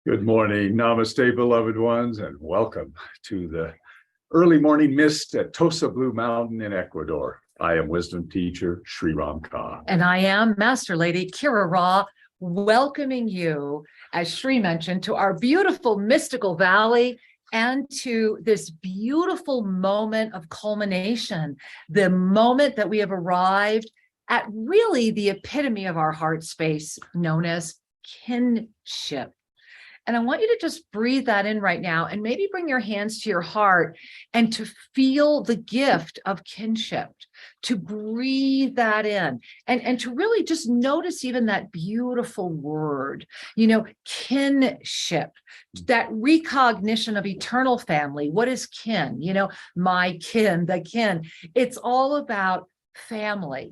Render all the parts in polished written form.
Good morning. Namaste, beloved ones, and welcome to the early morning mist at Tosa Blue Mountain in Ecuador. I am wisdom teacher Sri Ram Ka. And I am Master Lady Kira Ra, welcoming you, as Sri mentioned, to our beautiful mystical valley and to this beautiful moment of culmination, the moment that we have arrived at really the epitome of our heart space known as kinship. And I want you to just breathe that in right now and maybe bring your hands to your heart and to feel the gift of kinship, to breathe that in and to really just notice even that beautiful word, kinship, that recognition of eternal family. What is kin? My kin, the kin. It's all about family,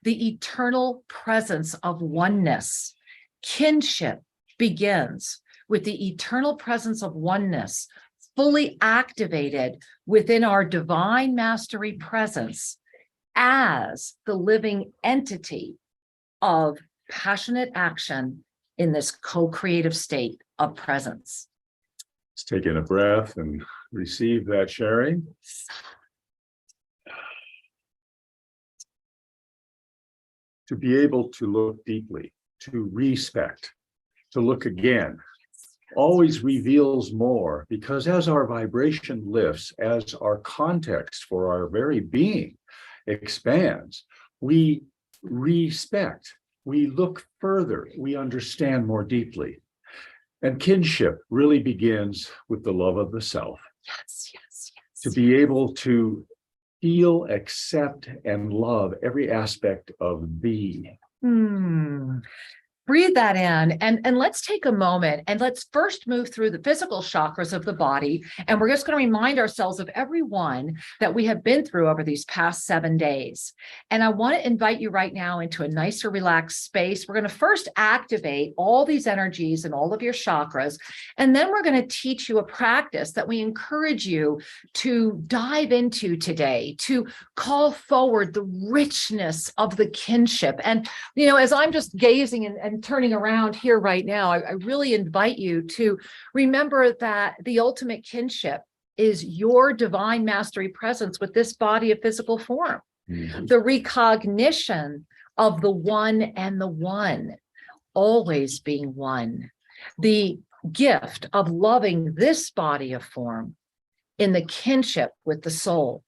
the eternal presence of oneness. Kinship begins with the eternal presence of oneness, fully activated within our divine mastery presence as the living entity of passionate action in this co-creative state of presence. Let's take in a breath and receive that sharing. To be able to look deeply, to respect, to look again, always reveals more, because as our vibration lifts, as our context for our very being expands, we respect, we look further, we understand more deeply. And kinship really begins with the love of the self. Yes. To be able to feel, accept, and love every aspect of being. Breathe that in and let's take a moment and let's first move through the physical chakras of the body. And we're just going to remind ourselves of every one that we have been through over these past 7 days. And I want to invite you right now into a nicer, relaxed space. We're going to first activate all these energies and all of your chakras. And then we're going to teach you a practice that we encourage you to dive into today, to call forward the richness of the kinship. And, as I'm just gazing and turning around here right now, I really invite you to remember that the ultimate kinship is your divine mastery presence with this body of physical form. The recognition of the one and the one, always being one. The gift of loving this body of form in the kinship with the soul.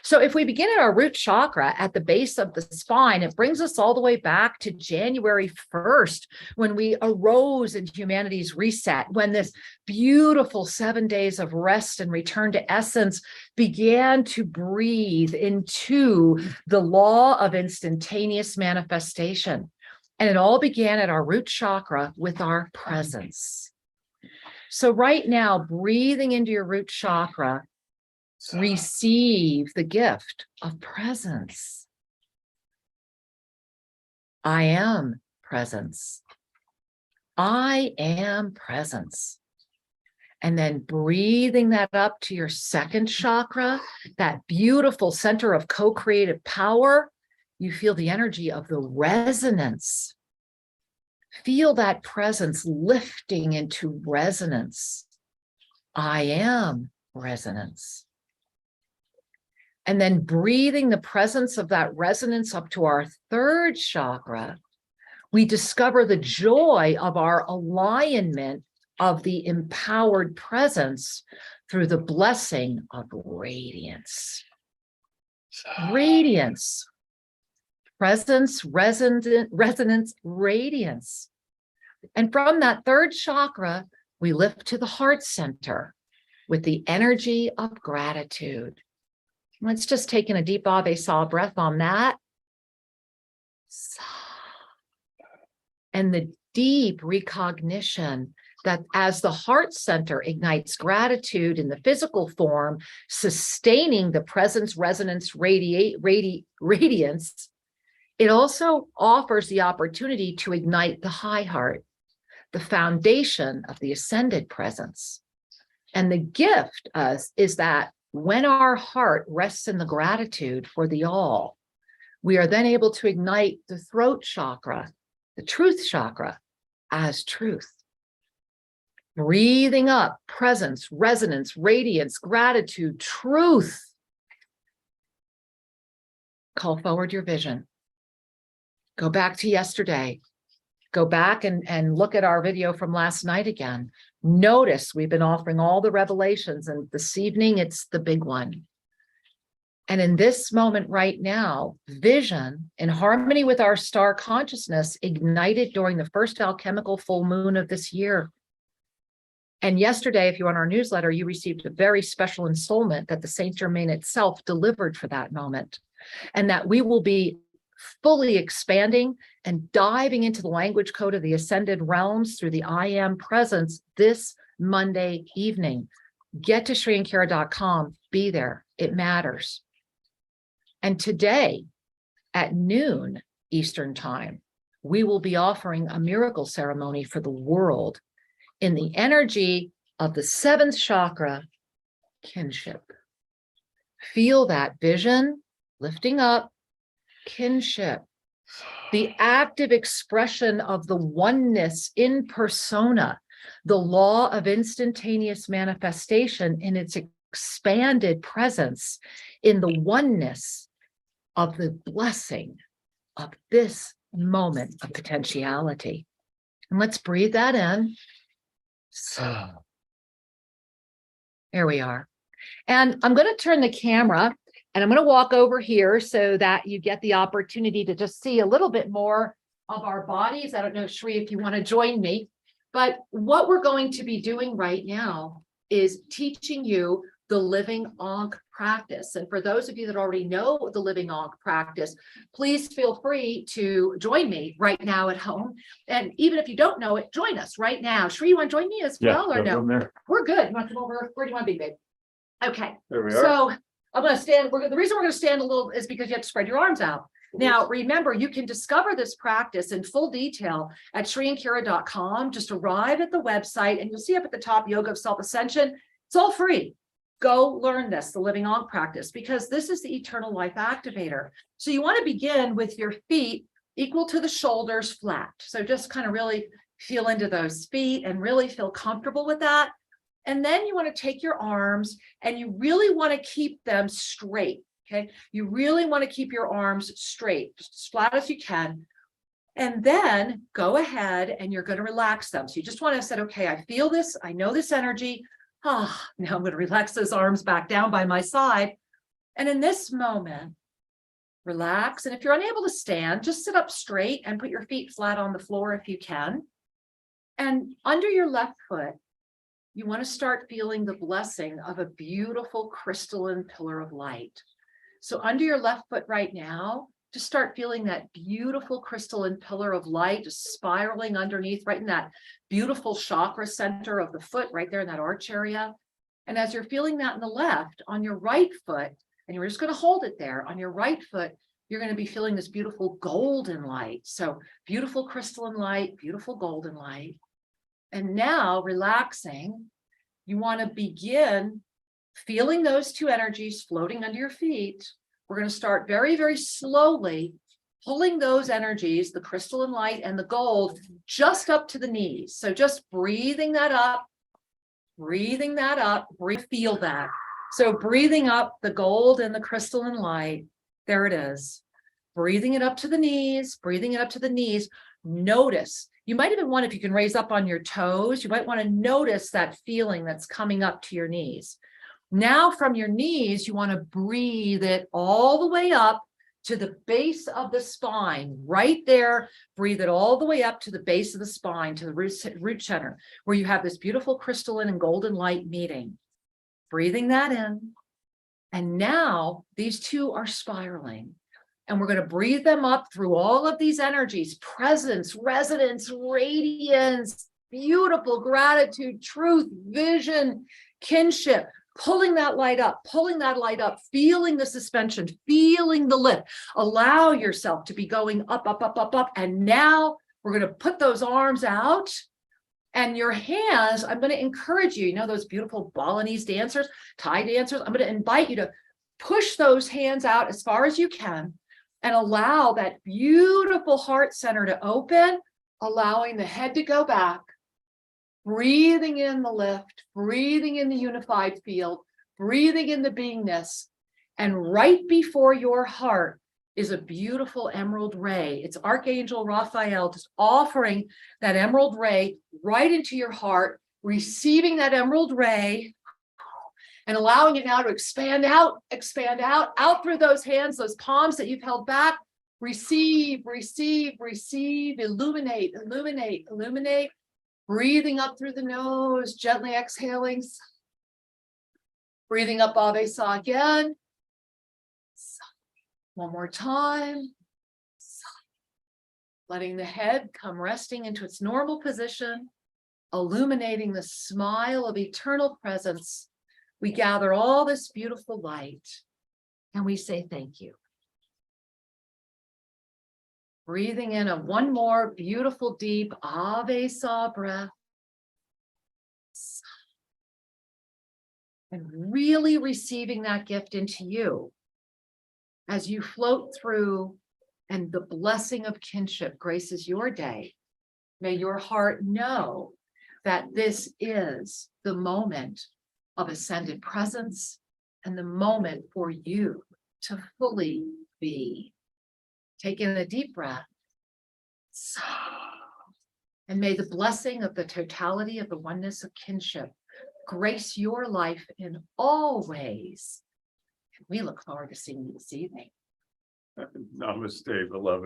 So if we begin at our root chakra at the base of the spine, it brings us all the way back to January 1st, when we arose in humanity's reset, when this beautiful 7 days of rest and return to essence began to breathe into the law of instantaneous manifestation. And it all began at our root chakra with our presence. So right now, breathing into your root chakra, receive the gift of presence. I am presence. I am presence. And then breathing that up to your second chakra, that beautiful center of co-creative power, you feel the energy of the resonance. Feel that presence lifting into resonance. I am resonance. And then breathing the presence of that resonance up to our third chakra, we discover the joy of our alignment of the empowered presence through the blessing of radiance. Radiance. Presence, resonance, radiance. And from that third chakra, we lift to the heart center with the energy of gratitude. Let's just take in a deep Ave Sa breath on that. And the deep recognition that as the heart center ignites gratitude in the physical form, sustaining the presence, resonance, radiance, it also offers the opportunity to ignite the high heart, the foundation of the ascended presence. And the gift is that when our heart rests in the gratitude for the all, we are then able to ignite the throat chakra, the truth chakra, as truth. Breathing up presence, resonance, radiance, gratitude, truth. Call forward your vision. Go back to yesterday. Go back and look at our video from last night again. Notice we've been offering all the revelations, and this evening it's the big one. And in this moment right now, vision in harmony with our star consciousness ignited during the first alchemical full moon of this year. And yesterday, if you're on our newsletter, you received a very special installment that the Saint Germain itself delivered for that moment, and that we will be fully expanding and diving into the language code of the ascended realms through the I Am presence this Monday evening. Get to ShriAndKara.com, be there, it matters. And today at noon Eastern time, we will be offering a miracle ceremony for the world in the energy of the seventh chakra, kinship. Feel that vision lifting up, kinship, the active expression of the oneness in persona, the law of instantaneous manifestation in its expanded presence, in the oneness of the blessing of this moment of potentiality. And let's breathe that in. There we are. And I'm going to turn the camera and I'm going to walk over here so that you get the opportunity to just see a little bit more of our bodies. I don't know, Shri, if you want to join me, but what we're going to be doing right now is teaching you the living Ankh practice. And for those of you that already know the living Ankh practice, please feel free to join me right now at home. And even if you don't know it, join us right now. Shri, you want to join me as well or no? We're good. You want to come over? Where do you want to be, babe? Okay. There we are. So I'm going to stand. The reason we're going to stand a little is because you have to spread your arms out. Now, remember, you can discover this practice in full detail at ShriAndKara.com. Just arrive at the website and you'll see up at the top, Yoga of Self-Ascension. It's all free. Go learn this, the living Ankh practice, because this is the eternal life activator. So you want to begin with your feet equal to the shoulders flat. So just kind of really feel into those feet and really feel comfortable with that. And then you want to take your arms and you really want to keep them straight. Okay. You really want to keep your arms straight, just as flat as you can. And then go ahead and you're going to relax them. So you just want to say, okay, I feel this. I know this energy. Now I'm going to relax those arms back down by my side. And in this moment, relax. And if you're unable to stand, just sit up straight and put your feet flat on the floor if you can. And under your left foot, you want to start feeling the blessing of a beautiful crystalline pillar of light. So under your left foot right now, just start feeling that beautiful crystalline pillar of light just spiraling underneath, right in that beautiful chakra center of the foot, right there in that arch area. And as you're feeling that in the left, on your right foot, and you're just going to hold it there, on your right foot, you're going to be feeling this beautiful golden light. So beautiful crystalline light, beautiful golden light. And now relaxing, you want to begin feeling those two energies floating under your feet. We're going to start very, very slowly pulling those energies, the crystalline light and the gold, just up to the knees. So just breathing that up, feel that. So breathing up the gold and the crystalline light. There it is. Breathing it up to the knees, Notice. You might even want, if you can raise up on your toes, you might want to notice that feeling that's coming up to your knees. Now from your knees, you want to breathe it all the way up to the base of the spine, right there. Breathe it all the way up to the base of the spine, to the root center, where you have this beautiful crystalline and golden light meeting. Breathing that in. And now these two are spiraling. And we're going to breathe them up through all of these energies: presence, resonance, radiance, beautiful gratitude, truth, vision, kinship. Pulling that light up, feeling the suspension, feeling the lift. Allow yourself to be going up, up, up, up, up. And now we're going to put those arms out and your hands. I'm going to encourage you, those beautiful Balinese dancers, Thai dancers. I'm going to invite you to push those hands out as far as you can and allow that beautiful heart center to open, allowing the head to go back. breathing in the lift, breathing in the unified field, breathing in the beingness. And right before your heart is a beautiful emerald ray. It's Archangel Raphael just offering that emerald ray right into your heart, receiving that emerald ray and allowing it now to expand out through those hands, those palms that you've held back. Receive, receive, receive, illuminate, illuminate, illuminate. Breathing up through the nose, gently exhaling. Breathing up Ave Sa again. One more time. Letting the head come resting into its normal position, illuminating the smile of eternal presence. We gather all this beautiful light and we say thank you. Breathing in one more beautiful, deep Ave Sa breath. And really receiving that gift into you as you float through and the blessing of kinship graces your day. May your heart know that this is the moment of ascended presence and the moment for you to fully be. Take in a deep breath. And may the blessing of the totality of the oneness of kinship grace your life in all ways. And we look forward to seeing you this evening. Namaste, beloved.